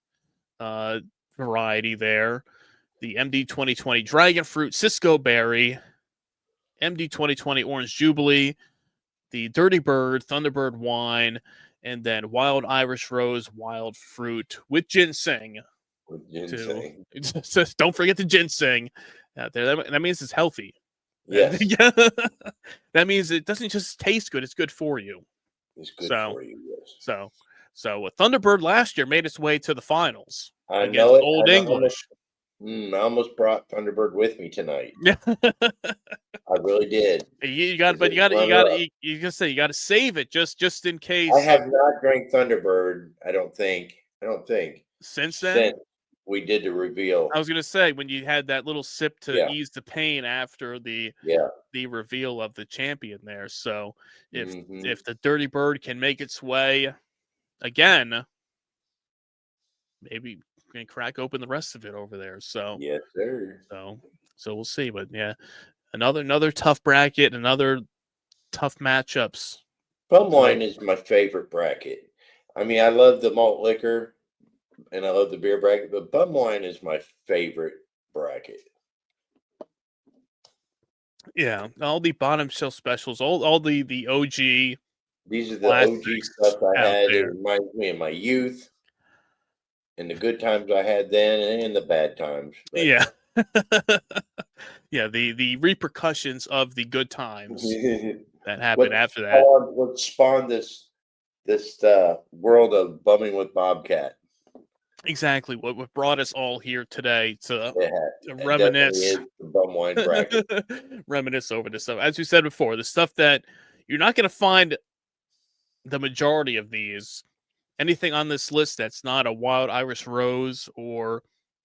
variety there, the MD 2020 Dragon Fruit, Cisco Berry, MD 2020 Orange Jubilee, the Dirty Bird, Thunderbird Wine, and then Wild Irish Rose, Wild Fruit with ginseng. Don't forget the ginseng out there. That means it's healthy. Yes. That means it doesn't just taste good; it's good for you. It's good for you. Yes. So Thunderbird last year made its way to the finals against Olde English. I almost brought Thunderbird with me tonight. I really did. You got to save it just in case. I have not drank Thunderbird. I don't think. Since then, we did the reveal. I was gonna say when you had that little sip to ease the pain after the reveal of the champion there. So if the Dirty Bird can make its way again, maybe we can crack open the rest of it over there. So yes, sir. So we'll see. But yeah, another tough bracket, another tough matchups. Bum wine is my favorite bracket. I mean, I love the malt liquor and I love the beer bracket, but bum wine is my favorite bracket. Yeah, all the bottom shelf specials, all the OG. These are the OG stuff I had. It reminds me of my youth and the good times I had then and the bad times. But yeah. Yeah, the repercussions of the good times that happened after that. What spawned this world of bumming with Bobcat? Exactly what brought us all here today to reminisce, the bum wine bracket. Reminisce over this stuff. As we said before, the stuff that you're not going to find the majority of these. Anything on this list that's not a Wild Irish Rose or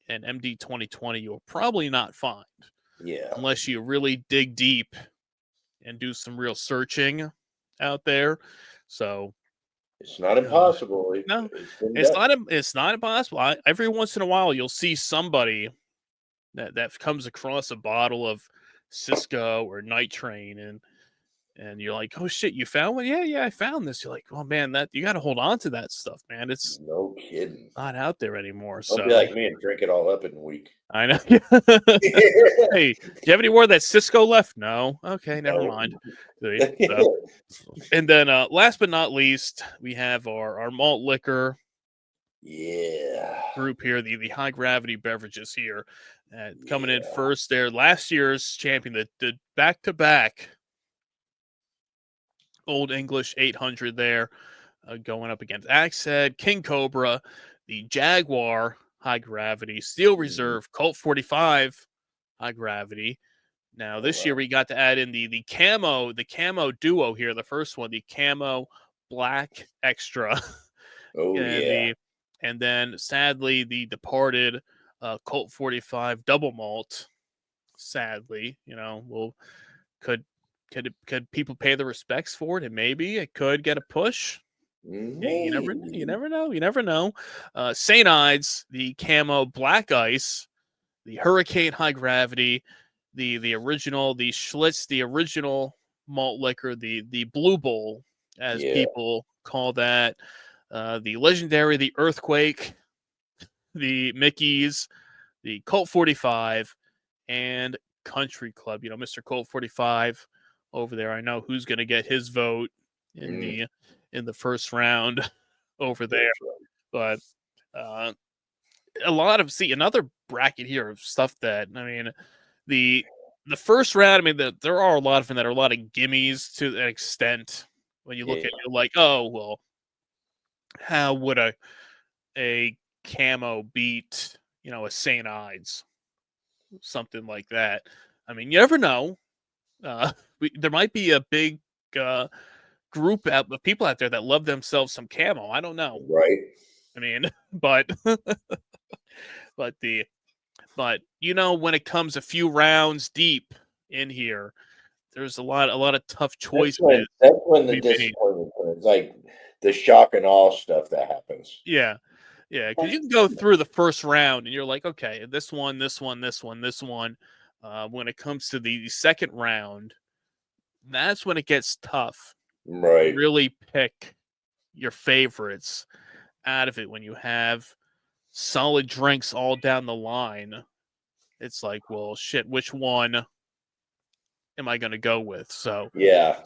an MD 2020, you'll probably not find. Yeah. Unless you really dig deep and do some real searching out there. So it's not impossible. No, it's not impossible. Every once in a while, you'll see somebody that comes across a bottle of Cisco or Night Train, and you're like, oh shit, you found one? Yeah, I found this. You're like, oh man, that you got to hold on to that stuff, man. It's no kidding, not out there anymore. Don't be like me and drink it all up in a week. I know. Hey, do you have any more of that Cisco left? No. Okay, never mind. And then last but not least, we have our malt liquor group here, the high gravity beverages here. Coming in first there, last year's champion, the back-to-back Olde English 800 there, going up against Axe Head, King Cobra, the Jaguar high gravity, Steel Reserve, Colt 45 high gravity. Now this year we got to add in the camo duo here. The first one, the camo black extra. And then sadly the departed Colt 45 double malt. Sadly, could people pay the respects for it? And maybe it could get a push. You never know. St. Ides, the camo black ice, the Hurricane high gravity, the original, the Schlitz, the original malt liquor, the Blue Bowl as people call that. The legendary, the Earthquake, the Mickey's, the Colt 45, and Country Club. Mr. Colt 45 over there. I know who's going to get his vote in the first round over there. But a lot of another bracket here of stuff that the first round. There are a lot of them that are a lot of gimmies to an extent. When you look at it, like, oh well, how would a camo beat a St. Ides, something like that? You never know. There might be a big group of people out there that love themselves some camo. I don't know. Right. But but when it comes a few rounds deep in here, there's a lot of tough choices. That's when the disappointment comes, like the shock and awe stuff that happens. Yeah, because you can go through the first round and you're like, okay, this one. When it comes to the second round, that's when it gets tough. Right. Really pick your favorites out of it. When you have solid drinks all down the line, it's like, well, shit, which one am I going to go with? So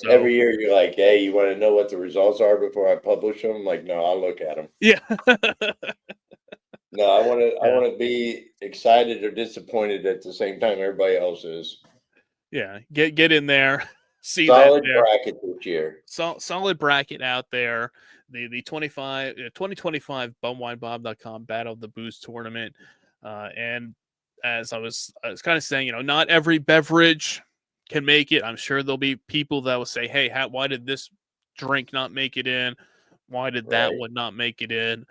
every year you're like, hey, you want to know what the results are before I publish them? I'm like, no, I'll look at them. Yeah. No, I want to be excited or disappointed at the same time everybody else is. Yeah, get in there. See solid that there. Bracket this year. Solid bracket out there. The 2025 bumwinebob.com Battle of the Booze tournament. And as I was kind of saying, not every beverage can make it. I'm sure there'll be people that will say, hey, why did this drink not make it in? Why did that one not make it in?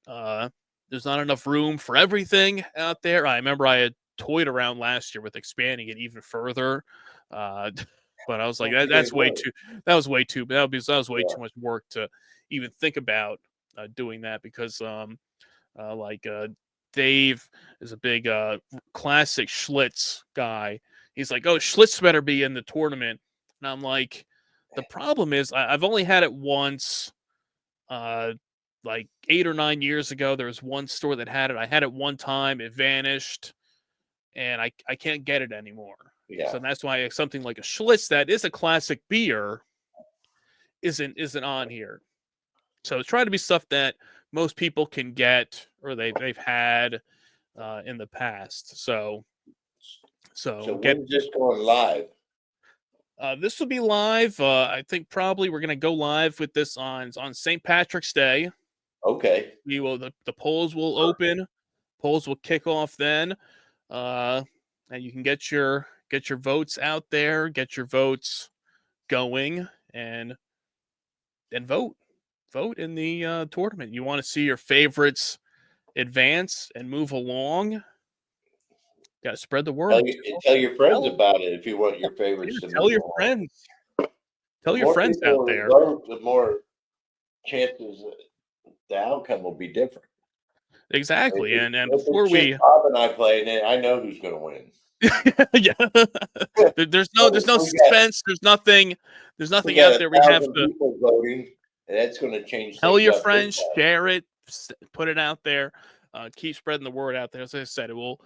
There's not enough room for everything out there. I remember I had toyed around last year with expanding it even further. But I was like, that was way too much work to even think about doing that, because Dave is a big classic Schlitz guy. He's like, oh, Schlitz better be in the tournament. And I'm like, the problem is I've only had it once, like 8 or 9 years ago. There was one store that had it. I had it one time. It vanished. And I can't get it anymore. Yeah. So that's why something like a Schlitz that is a classic beer isn't on here. So try to be stuff that most people can get or they've had in the past. So when's this going live? This will be live. I think probably we're gonna go live with this on St. Patrick's Day. Okay. We will the polls will open. Polls will kick off then. And you can get your votes out there, get your votes going, and vote in the tournament. You want to see your favorites advance and move along. Got to spread the word. Tell your friends about it if you want your favorites to tell your friends. Tell your friends out there. The more chances the outcome will be different. Exactly. And before Bob and I play, and I know who's going to win. Yeah. There's no suspense. There's nothing out there. We have to voting, and that's going to change. Tell your friends, share it, put it out there. Keep spreading the word out there. As I said, it will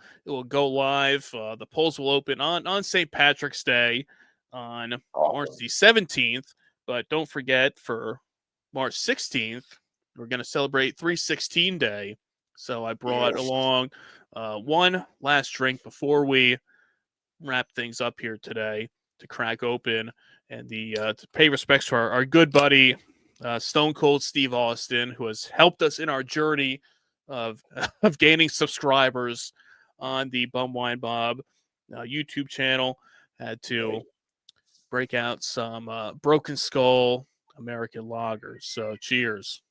go live. The polls will open on St. Patrick's Day on March the 17th. But don't forget, for March 16th, we're going to celebrate 316 Day. So I brought along one last drink before we wrap things up here today to crack open and to pay respects to our good buddy Stone Cold Steve Austin, who has helped us in our journey of gaining subscribers on the Bum Wine Bob YouTube channel. Had to break out some Broken Skull American lagers. So cheers.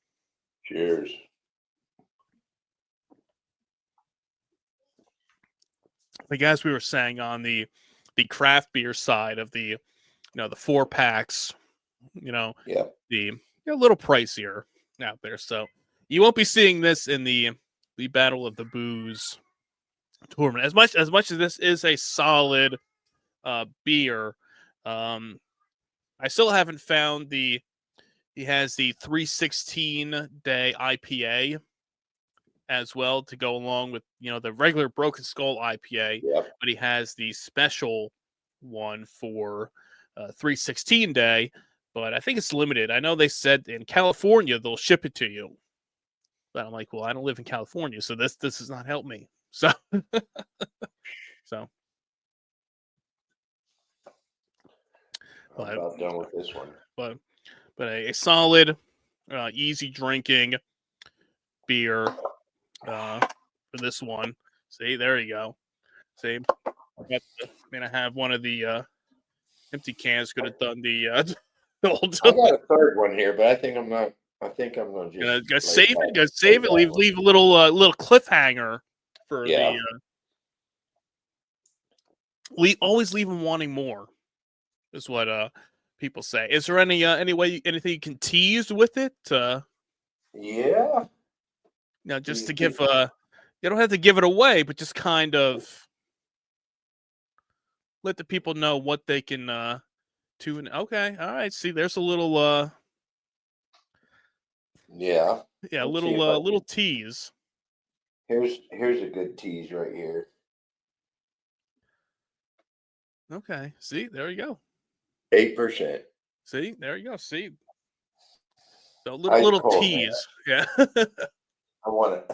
Cheers. Like as we were saying on the craft beer side of the the 4-packs, the a little pricier out there. So you won't be seeing this in the Battle of the Booze tournament as much as this is a solid beer. I still haven't found the He has the 316-day IPA as well to go along with, the regular Broken Skull IPA. Yep. But he has the special one for 316-day. But I think it's limited. I know they said in California they'll ship it to you. But I'm like, well, I don't live in California, so this does not help me. So, so. I'm about done with this one. But a solid, easy drinking beer for this one. See, there you go. See, I have one of the empty cans. Could have done the old. I got a third one here, but I think I'm not. I think I'm gonna just go save it. Go save it. Leave a little cliffhanger for the. We always leave them wanting more. Is what people say. Is there anything you can tease with it? Yeah. Just to give you don't have to give it away, but just kind of let the people know what they can tune. Okay, all right. See, there's a little yeah, a little tease. Here's a good tease right here. Okay, see, there you go. 8%. See, there you go. See, so little tease. Man. Yeah. I want it.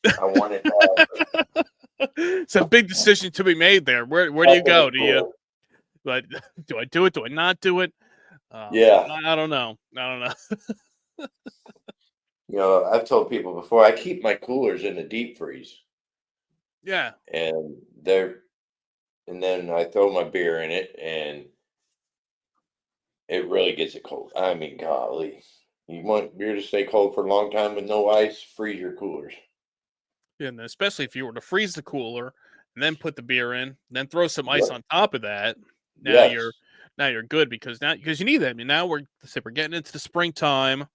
I want it. It's a big decision to be made there. Where do you go? Do you? But do I do it? Do I not do it? Yeah. I don't know. I've told people before, I keep my coolers in the deep freeze. Yeah. And then I throw my beer in it, and it really gets it cold. I mean, golly. You want beer to stay cold for a long time with no ice, freeze your coolers. And especially if you were to freeze the cooler and then put the beer in, then throw some ice on top of that. Now you're good because you need that. I mean, now we're getting into the springtime,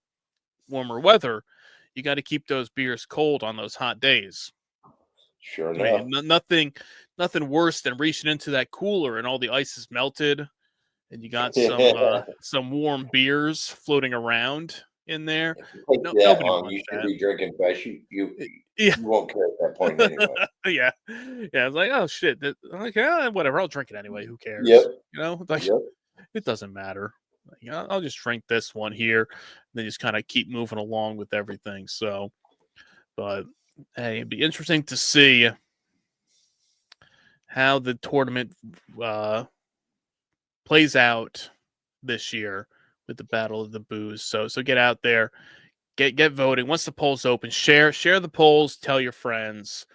warmer weather. You got to keep those beers cold on those hot days. Sure enough. I mean, nothing worse than reaching into that cooler and all the ice is melted, and you got some warm beers floating around in there. Nobody wants you should that. be drinking fresh. You won't care at that point anyway. Yeah. It's like, oh shit. Whatever. I'll drink it anyway. Who cares? Yep. It doesn't matter. I'll just drink this one here, and then just kind of keep moving along with everything. So, but hey, it'd be interesting to see how the tournament plays out this year with the Battle of the Booze. So get out there, get voting. Once the polls open, share the polls, tell your friends.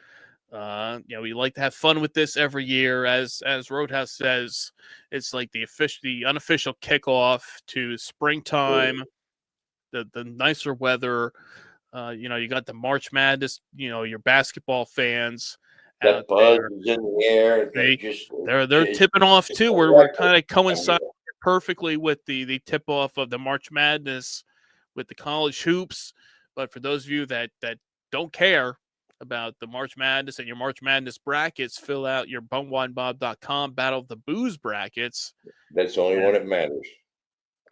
We like to have fun with this every year. As Roadhouse says, it's like the unofficial kickoff to springtime, the nicer weather. You got the March Madness. Your basketball fans. That buzz is in the air. They're tipping off too. We're kind of coinciding perfectly with the tip off of the March Madness with the college hoops. But for those of you that don't care about the March Madness and your March Madness brackets, fill out your bumwinebob.com Battle of the Booze brackets. That's the only one that matters.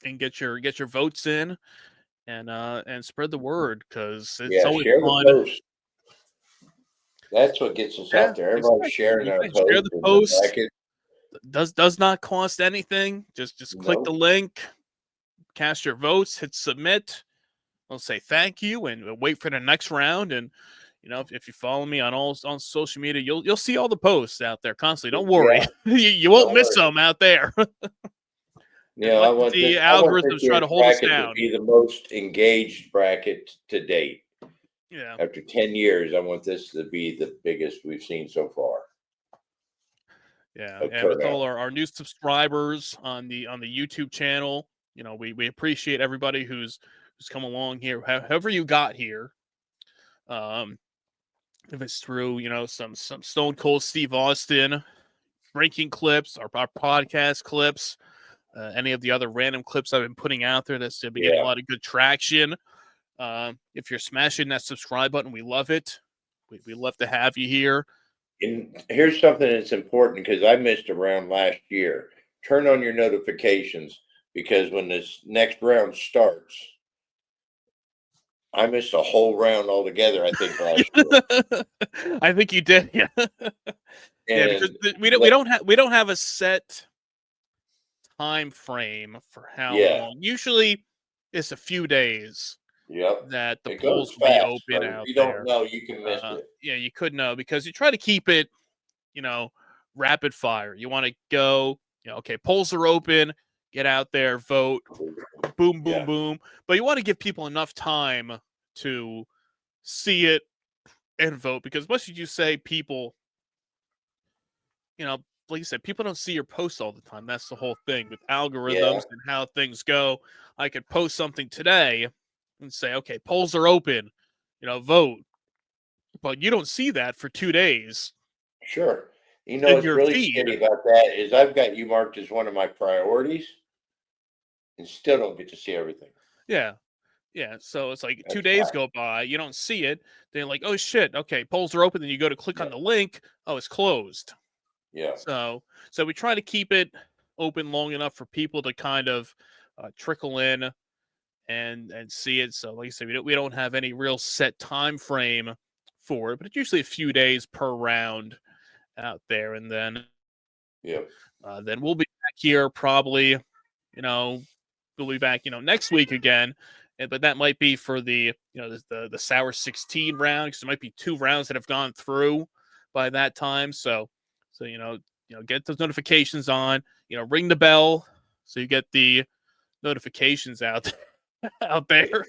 And get your votes in and spread the word because it's always share fun. The post. That's what gets us out there. Everybody's sharing our post. Share the post. Does not cost anything. Just click the link, cast your votes, hit submit. I'll say thank you and wait for the next round. And if you follow me on social media, you'll see all the posts out there constantly. Don't worry, you won't miss them out there. I want the algorithms try to hold us down. To be the most engaged bracket to date. Yeah. After 10 years, I want this to be the biggest we've seen so far. Yeah, and with all our new subscribers on the YouTube channel, we appreciate everybody who's come along here. However you got here, if it's through some Stone Cold Steve Austin ranking clips, our podcast clips, any of the other random clips I've been putting out there that's been getting a lot of good traction. If you're smashing that subscribe button, we love it. We love to have you here. And here's something that's important because I missed a round last year. Turn on your notifications because when this next round starts, I missed a whole round altogether, I think, last year. I think you did, yeah. Yeah, because And we don't have a set time frame for how yeah, long. Usually, it's a few days yep. that the It goes polls will be fast. open So if out you don't there. know, you can miss it. Yeah, you could know because you try to keep it, rapid fire. You want to go, okay, polls are open, get out there, vote, boom, boom, Yeah, boom. But you want to give people enough time to see it and vote because once you say people, like you said, people don't see your posts all the time. That's the whole thing with yeah, algorithms and how things go. I could post something today and say, okay, polls are open, vote. But you don't see that for 2 days sure. in What's your really feed. shitty about that is I've got you marked as one of my priorities and still don't get to see everything. Yeah. Yeah. So it's like two That's days whack. go by, you don't see it. Then like, oh shit, okay, polls are open. Then you go to click Yeah, on the link. Oh, it's closed. yeah, So we try to keep it open long enough for people to kind of trickle in and see it. So like I said, we don't have any real set time frame for it, but it's usually a few days per round out there, and yeah. then we'll be back here probably. We'll be back next week again. But that might be for the sour 16 round because there might be 2 rounds that have gone through by that time. So get those notifications on. Ring the bell so you get the notifications out there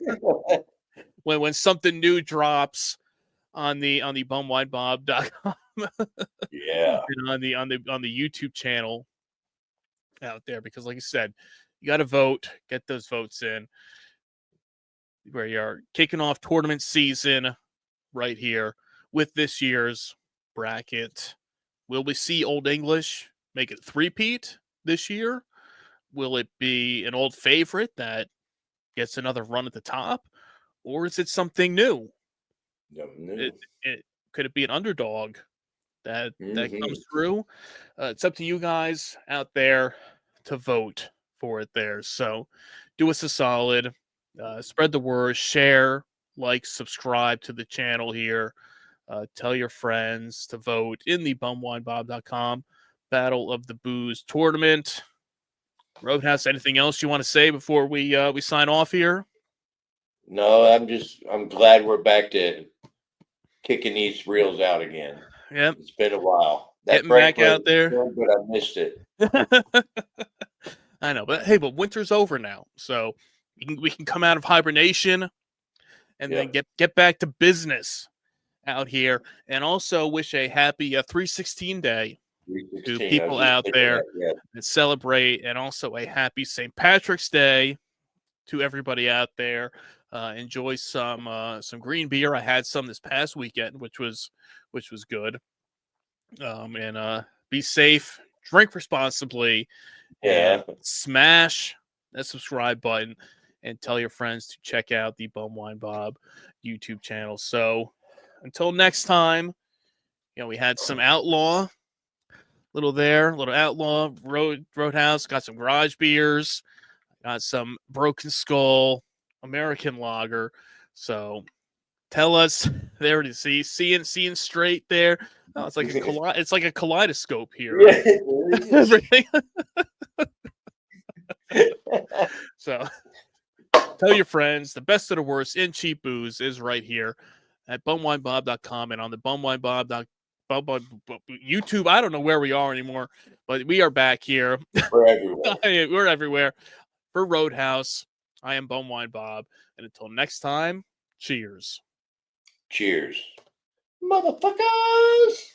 when something new drops on the bumwinebob.com Yeah, and on the YouTube channel out there because like I said, you got to vote, get those votes in. Where you're kicking off tournament season right here with this year's bracket. Will we see Old English make it three-peat this year? Will it be an old favorite that gets another run at the top? Or is it something new? nothing It, new. could it be an underdog that Hmm. comes through? It's up to you guys out there to vote for it there. So do us a solid, spread the word, share, like, subscribe to the channel here. Tell your friends to vote in the bumwinebob.com Battle of the Booze tournament. Roadhouse, anything else you want to say before we sign off here? No, I'm glad we're back to kicking these reels out again. Yep, It's been a while. That getting break back was out there. good, but I missed it. I know, but hey, but winter's over now, so we can come out of hibernation and then Yep. get back to business out here, and also wish a happy 316 day to 316. I was people just out thinking there that. Yeah. that celebrate, and also a happy St. Patrick's Day to everybody out there. Enjoy some green beer. I had some this past weekend, which was good. And be safe, drink responsibly, and Yeah. smash that subscribe button and tell your friends to check out the Bum Wine Bob YouTube channel. So until next time, we had some Outlaw, little Outlaw Roadhouse, got some garage beers, got some Broken Skull, American Lager. So tell us there it is. Seeing straight there. Oh, it's like a kaleidoscope here. Yeah, it really is. Everything. So tell your friends the best of the worst in cheap booze is right here at bumwinebob.com and on the bumwinebob.com YouTube. I don't know where we are anymore, but we are back here. We're everywhere. We're everywhere for Roadhouse. I am Bumwine Bob, and until next time, cheers. Cheers. Motherfuckers.